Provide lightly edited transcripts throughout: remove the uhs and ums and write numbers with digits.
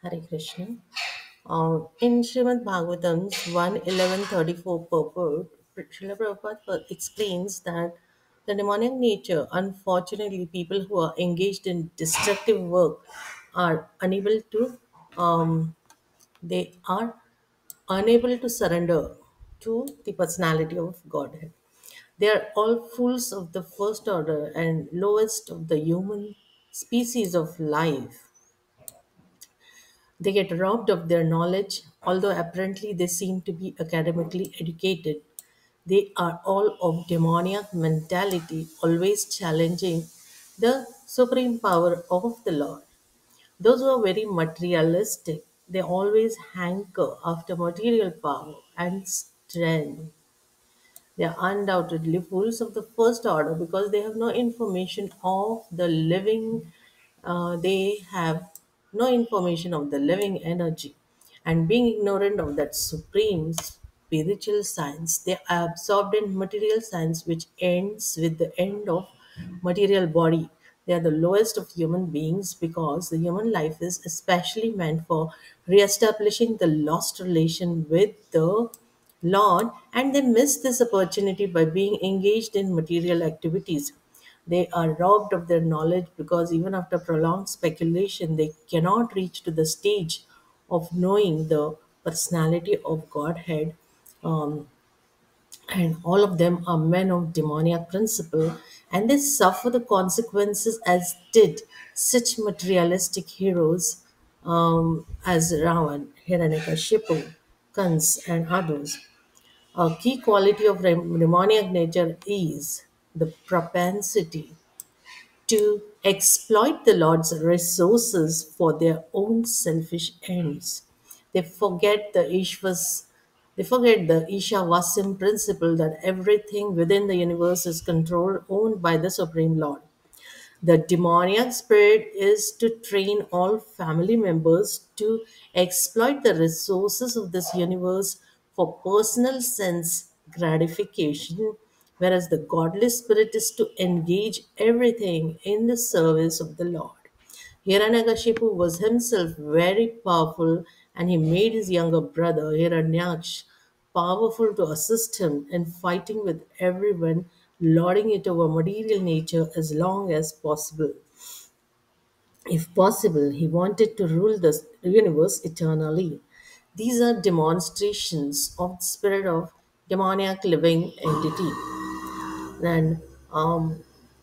Hare Krishna. In Srimad Bhagavatam's 1:11:34 purport, Srila Prabhupada explains that the demonic nature, unfortunately, people who are engaged in destructive work are unable to, they are unable to surrender to the personality of Godhead. They are all fools of the first order and lowest of the human species of life. They get robbed of their knowledge, although apparently they seem to be academically educated. They are all of demoniac mentality, always challenging the supreme power of the Lord. Those who are very materialistic, they always hanker after material power and strength. They are undoubtedly fools of the first order because they have no information of the living, they have no information of the living energy. And being ignorant of that supreme spiritual science, they are absorbed in material science, which ends with the end of material body. They are the lowest of human beings because the human life is especially meant for re-establishing the lost relation with the Lord, and they miss this opportunity by being engaged in material activities. They are robbed of their knowledge because even after prolonged speculation, they cannot reach to the stage of knowing the personality of Godhead. Um, and all of them are men of demoniac principle, and they suffer the consequences as did such materialistic heroes as Ravan, Hiranyakashipu, Kans, and others. A key quality of demoniac nature is the propensity to exploit the Lord's resources for their own selfish ends. They forget they forget the Ishavasim principle that everything within the universe is controlled, owned by the Supreme Lord. The demoniac spirit is to train all family members to exploit the resources of this universe for personal sense gratification, whereas the godly spirit is to engage everything in the service of the Lord. Hiranyakashipu was himself very powerful, and he made his younger brother Hiranyaksh powerful to assist him in fighting with everyone, lording it over material nature as long as possible. If possible, he wanted to rule the universe eternally. These are demonstrations of the spirit of demoniac living entity. And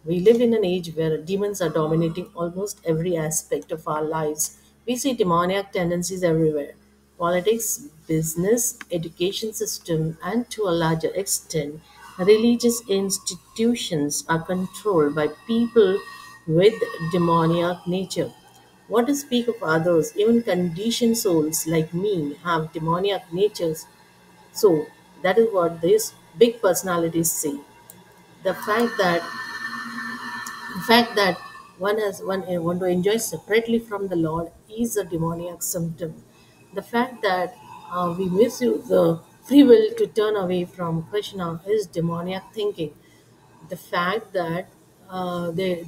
we live in an age where demons are dominating almost every aspect of our lives. We see demoniac tendencies everywhere. Politics, business, education system, and to a larger extent, religious institutions are controlled by people with demoniac nature. What to speak of others, even conditioned souls like me have demoniac natures. So that is what these big personalities say. The fact that one want to enjoy separately from the Lord is a demoniac symptom. The fact that we misuse the free will to turn away from Krishna is demoniac thinking. The fact that they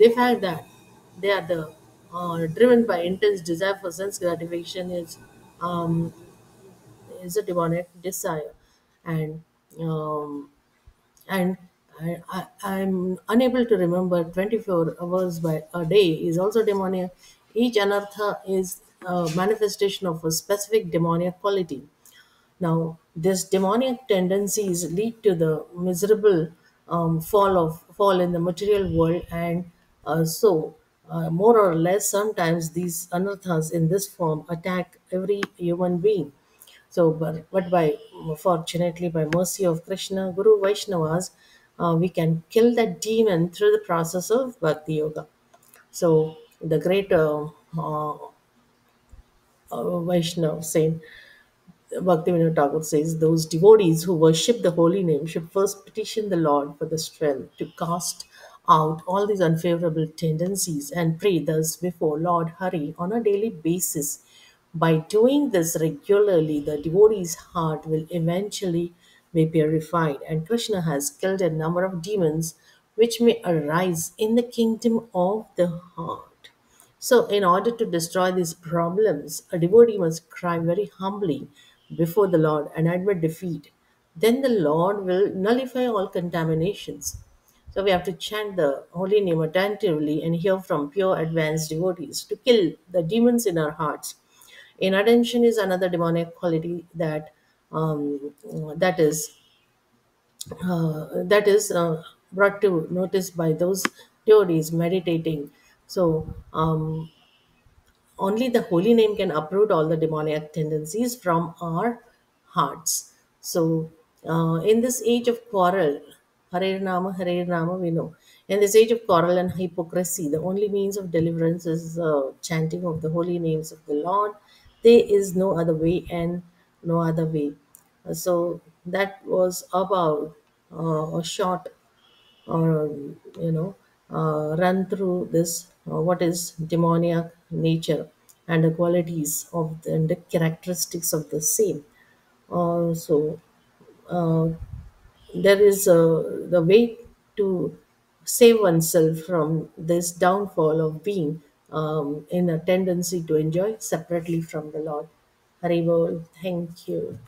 are driven by intense desire for sense gratification um, is a demonic desire, and um, and I'm unable to remember 24 hours by a day is also demoniac. Each anartha is a manifestation of a specific demoniac quality. Now, these demoniac tendencies lead to the miserable fall in the material world, and more or less, sometimes these anarthas in this form attack every human being. So, but by fortunately, by mercy of Krishna, Guru Vaishnavas, we can kill that demon through the process of Bhakti Yoga. So, the great Vaishnav saint Bhaktivinoda Thakur says, those devotees who worship the holy name should first petition the Lord for the strength to cast out all these unfavorable tendencies and pray thus before Lord Hari on a daily basis. By doing this regularly, the devotee's heart will eventually be purified, and Krishna has killed a number of demons which may arise in the kingdom of the heart. So, in order to destroy these problems, a devotee must cry very humbly before the Lord and admit defeat. Then the Lord will nullify all contaminations. So, we have to chant the holy name attentively and hear from pure advanced devotees to kill the demons in our hearts. Inattention is another demonic quality um, that is brought to notice by those devotees meditating. So, only the holy name can uproot all the demoniac tendencies from our hearts. So, in this age of quarrel, Hare Rama, we know. In this age of quarrel and hypocrisy, the only means of deliverance is chanting of the holy names of the Lord. There is no other way and no other way. So, that was about a short or run through this what is demoniac nature and the qualities of and the characteristics of the same. So uh, there is the way to save oneself from this downfall of being in a tendency to enjoy separately from the Lord. Haribol, thank you.